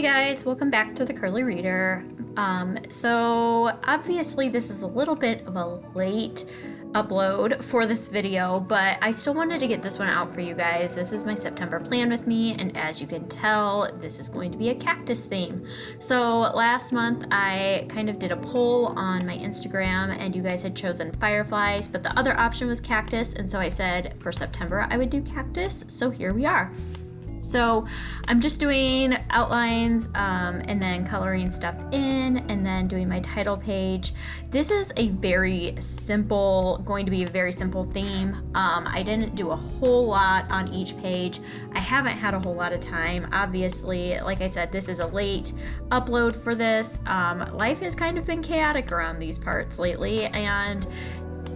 Hey guys, welcome back to the Curly Reader. So obviously this is a little bit of a late upload for this video, but I still wanted to get this one out for you guys. This is my September plan with me, and as you can tell, this is going to be a cactus theme. So last month I kind of did a poll on my Instagram and you guys had chosen fireflies, but the other option was cactus, and so I said for September I would do cactus, so here we are. So I'm just doing outlines and then coloring stuff in and then doing my title page. This is a very simple, going to be a very simple theme. I didn't do a whole lot on each page. I haven't had a whole lot of time. Obviously, like I said, this is a late upload for this. Life has kind of been chaotic around these parts lately, and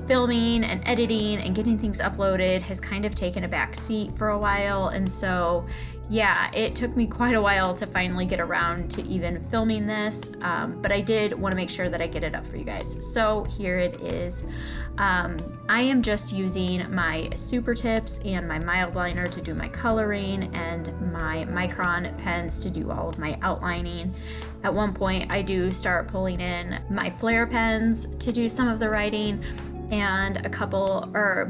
filming and editing and getting things uploaded has kind of taken a back seat for a while, and so yeah, it took me quite a while to finally get around to even filming this, but I did want to make sure that I get it up for you guys. So here it is. I am just using my super tips and my mild liner to do my coloring and my micron pens to do all of my outlining. At one point I do start pulling in my flare pens to do some of the writing, and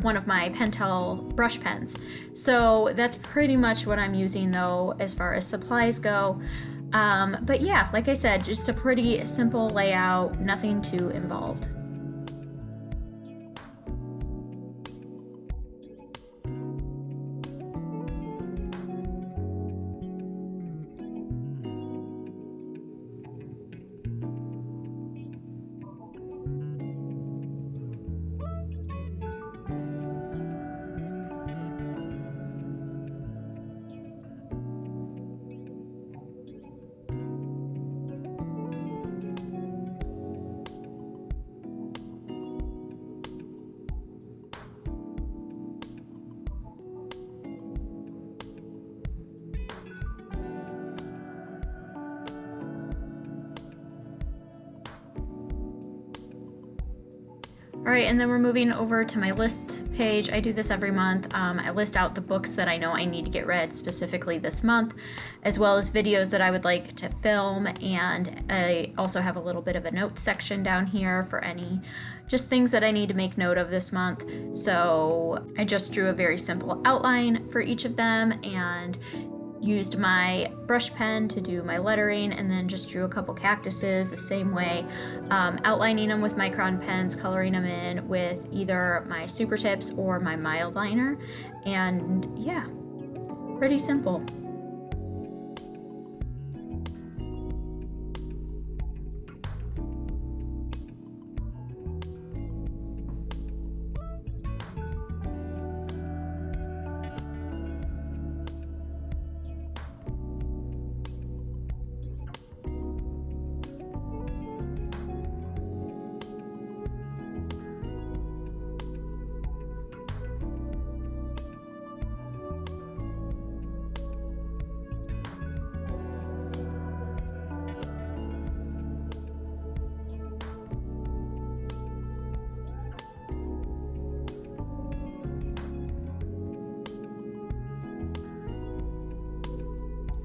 one of my Pentel brush pens. So that's pretty much what I'm using though as far as supplies go. But yeah, like I said, just a pretty simple layout, nothing too involved. All right, and then we're moving over to my list page. I do this every month. I list out the books that I know I need to get read specifically this month, as well as videos that I would like to film, and I also have a little bit of a notes section down here for any just things that I need to make note of this month. So I just drew a very simple outline for each of them and used my brush pen to do my lettering, and then just drew a couple cactuses the same way, outlining them with micron pens, coloring them in with either my super tips or my mild liner, and yeah, pretty simple.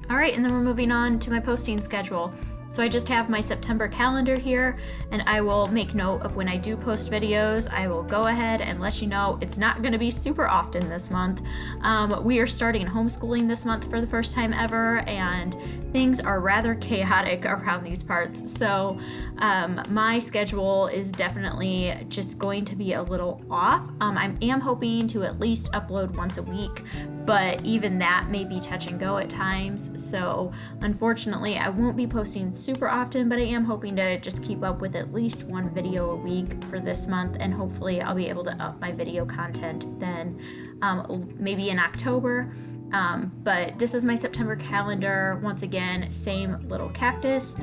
All right, and then we're moving on to my posting schedule. So I just have my September calendar here, and I will make note of when I do post videos. I will go ahead and let you know it's not going to be super often this month. We are starting homeschooling this month for the first time ever, and things are rather chaotic around these parts. So my schedule is definitely just going to be a little off. I am hoping to at least upload once a week, but even that may be touch and go at times. So unfortunately, I won't be posting super often, but I am hoping to just keep up with at least one video a week for this month, and hopefully I'll be able to up my video content then maybe in October. But this is my September calendar. Once again, same little cactus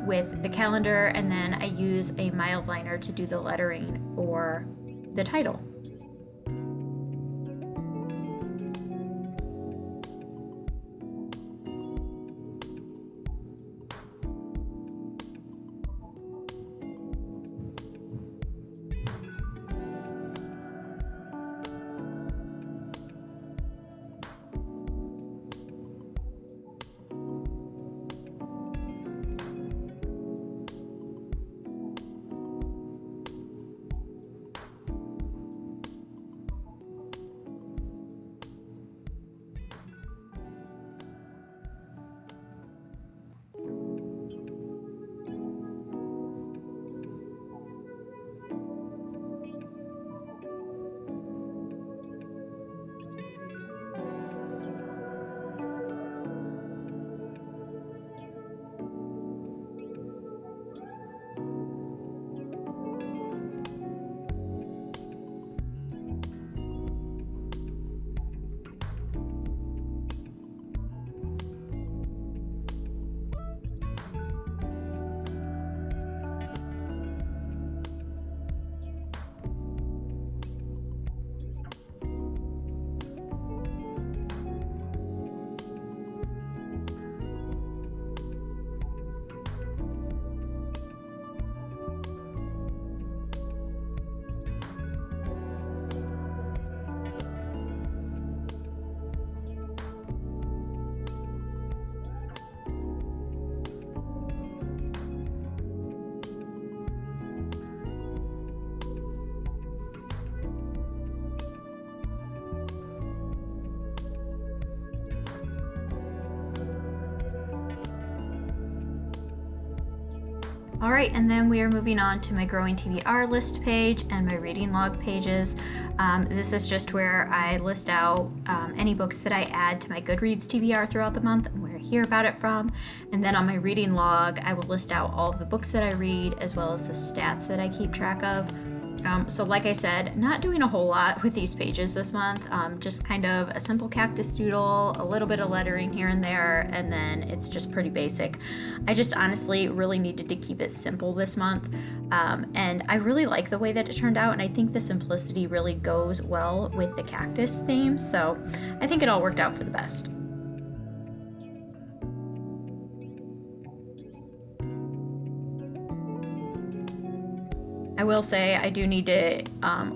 with the calendar, and then I use a mild liner to do the lettering for the title. All right, and then we are moving on to my growing TBR list page and my reading log pages. This is just where I list out any books that I add to my Goodreads TBR throughout the month and where I hear about it from. And then on my reading log, I will list out all of the books that I read as well as the stats that I keep track of. So like I said, not doing a whole lot with these pages this month, just kind of a simple cactus doodle, a little bit of lettering here and there, and then it's just pretty basic. I just honestly really needed to keep it simple this month, and I really like the way that it turned out, and I think the simplicity really goes well with the cactus theme, so I think it all worked out for the best. I will say I do need to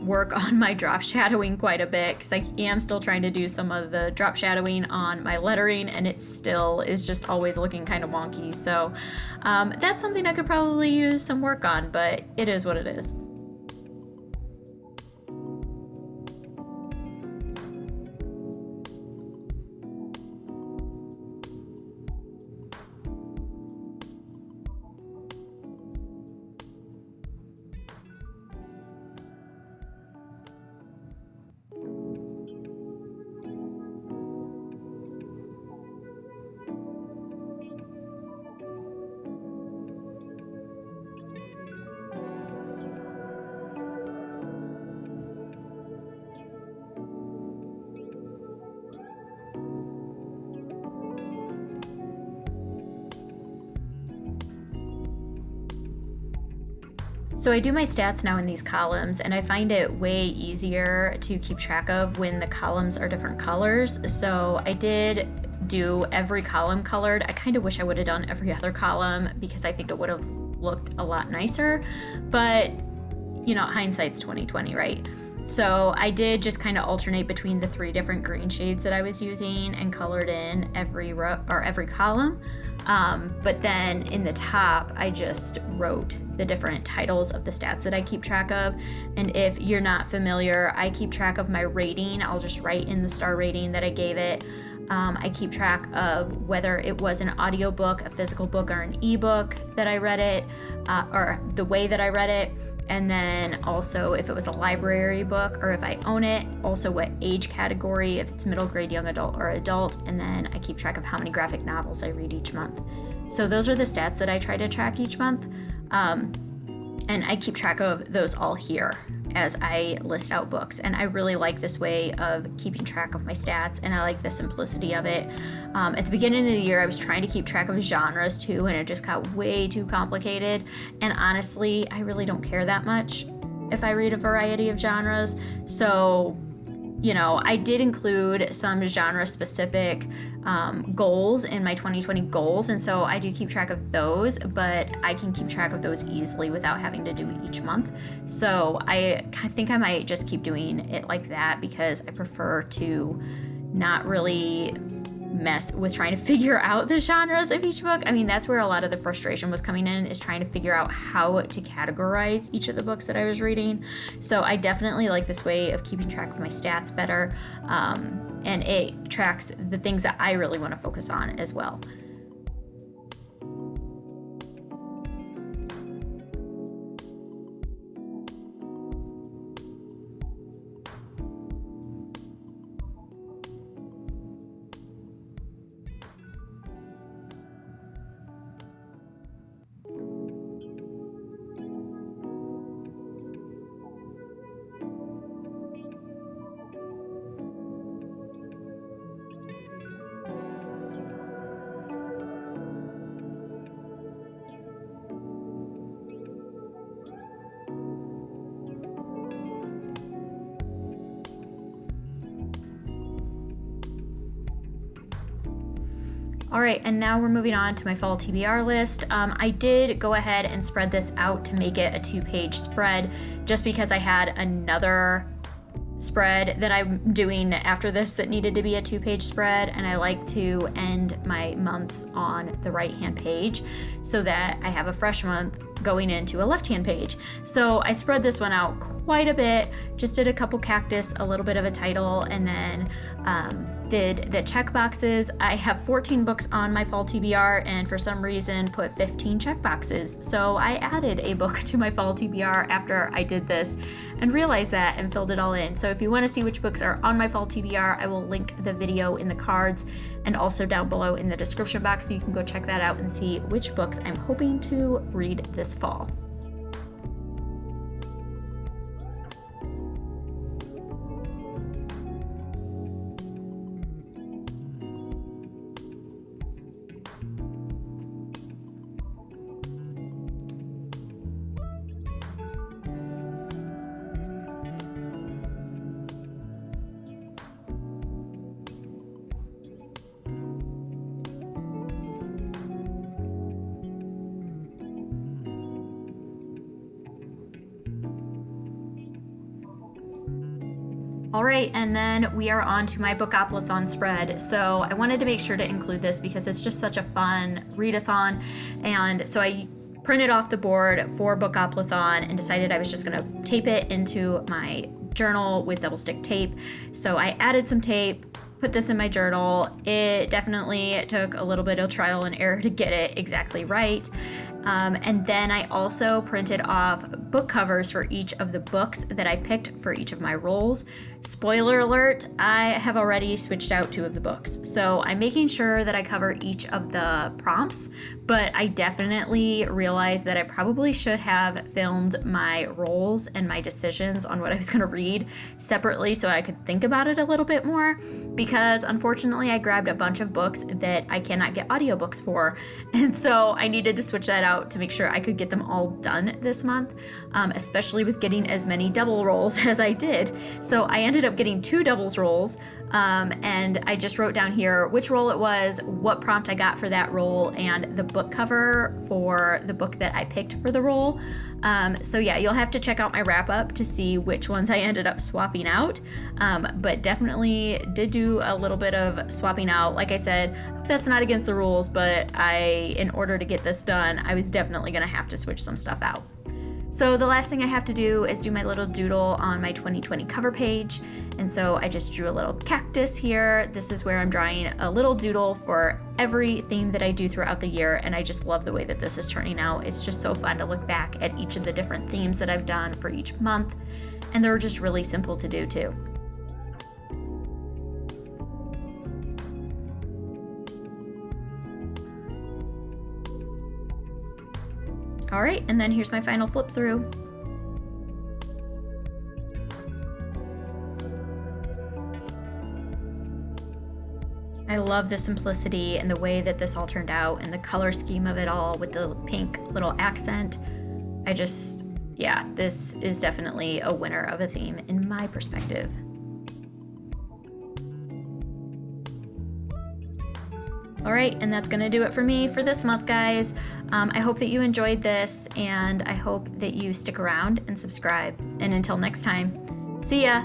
work on my drop shadowing quite a bit because I am still trying to do some of the drop shadowing on my lettering, and it still is just always looking kind of wonky. So that's something I could probably use some work on, but it is what it is. So I do my stats now in these columns, and I find it way easier to keep track of when the columns are different colors. So I did do every column colored. I kind of wish I would have done every other column because I think it would have looked a lot nicer, but you know, hindsight's 2020, right? So I did just kind of alternate between the 3 different green shades that I was using and colored in every row or every column. But then in the top, I just wrote the different titles of the stats that I keep track of. And if you're not familiar, I keep track of my rating. I'll just write in the star rating that I gave it. I keep track of whether it was an audiobook, a physical book, or an ebook that I read it, or the way that I read it. And then also if it was a library book or if I own it, also what age category, if it's middle grade, young adult, or adult. And then I keep track of how many graphic novels I read each month. So those are the stats that I try to track each month. And I keep track of those all here as I list out books. And I really like this way of keeping track of my stats, and I like the simplicity of it. At the beginning of the year, I was trying to keep track of genres too, and it just got way too complicated. And honestly, I really don't care that much if I read a variety of genres. So, you know, I did include some genre-specific goals in my 2020 goals, and so I do keep track of those, but I can keep track of those easily without having to do it each month. So I think I might just keep doing it like that because I prefer to not really mess with trying to figure out the genres of each book. I mean, that's where a lot of the frustration was coming in, is trying to figure out how to categorize each of the books that I was reading. So I definitely like this way of keeping track of my stats better, and it tracks the things that I really want to focus on as well. All right, and now we're moving on to my fall TBR list. I did go ahead and spread this out to make it a 2-page spread just because I had another spread that I'm doing after this that needed to be a 2-page spread, and I like to end my months on the right-hand page so that I have a fresh month going into a left-hand page. So I spread this one out quite a bit, just did a couple cactus, a little bit of a title, and then did the check boxes. I have 14 books on my fall TBR and for some reason put 15 check boxes. So I added a book to my fall TBR after I did this and realized that and filled it all in. So if you want to see which books are on my fall TBR, I will link the video in the cards and also down below in the description box so you can go check that out and see which books I'm hoping to read this fall. All right, and then we are on to my book Applethon spread. So I wanted to make sure to include this because it's just such a fun readathon. And so I printed off the board for book Applethon and decided I was just gonna tape it into my journal with double stick tape. So I added some tape, put this in my journal. It definitely took a little bit of trial and error to get it exactly right. And then I also printed off book covers for each of the books that I picked for each of my roles. Spoiler alert, I have already switched out 2 of the books. So I'm making sure that I cover each of the prompts, but I definitely realized that I probably should have filmed my roles and my decisions on what I was going to read separately so I could think about it a little bit more, because unfortunately I grabbed a bunch of books that I cannot get audiobooks for. And so I needed to switch that out to make sure I could get them all done this month, especially with getting as many double rolls as I did. So I ended up getting 2 doubles rolls, and I just wrote down here which roll it was, what prompt I got for that roll, and the book cover for the book that I picked for the roll. So yeah, you'll have to check out my wrap up to see which ones I ended up swapping out, but definitely did do a little bit of swapping out. Like I said, that's not against the rules, but in order to get this done, I was definitely going to have to switch some stuff out. So the last thing I have to do is do my little doodle on my 2020 cover page. And so I just drew a little cactus here. This is where I'm drawing a little doodle for every theme that I do throughout the year. And I just love the way that this is turning out. It's just so fun to look back at each of the different themes that I've done for each month. And they're just really simple to do too. All right, and then here's my final flip through. I love the simplicity and the way that this all turned out and the color scheme of it all with the pink little accent. Yeah, this is definitely a winner of a theme in my perspective. All right, and that's gonna do it for me for this month, guys. I hope that you enjoyed this, and I hope that you stick around and subscribe. And until next time, see ya!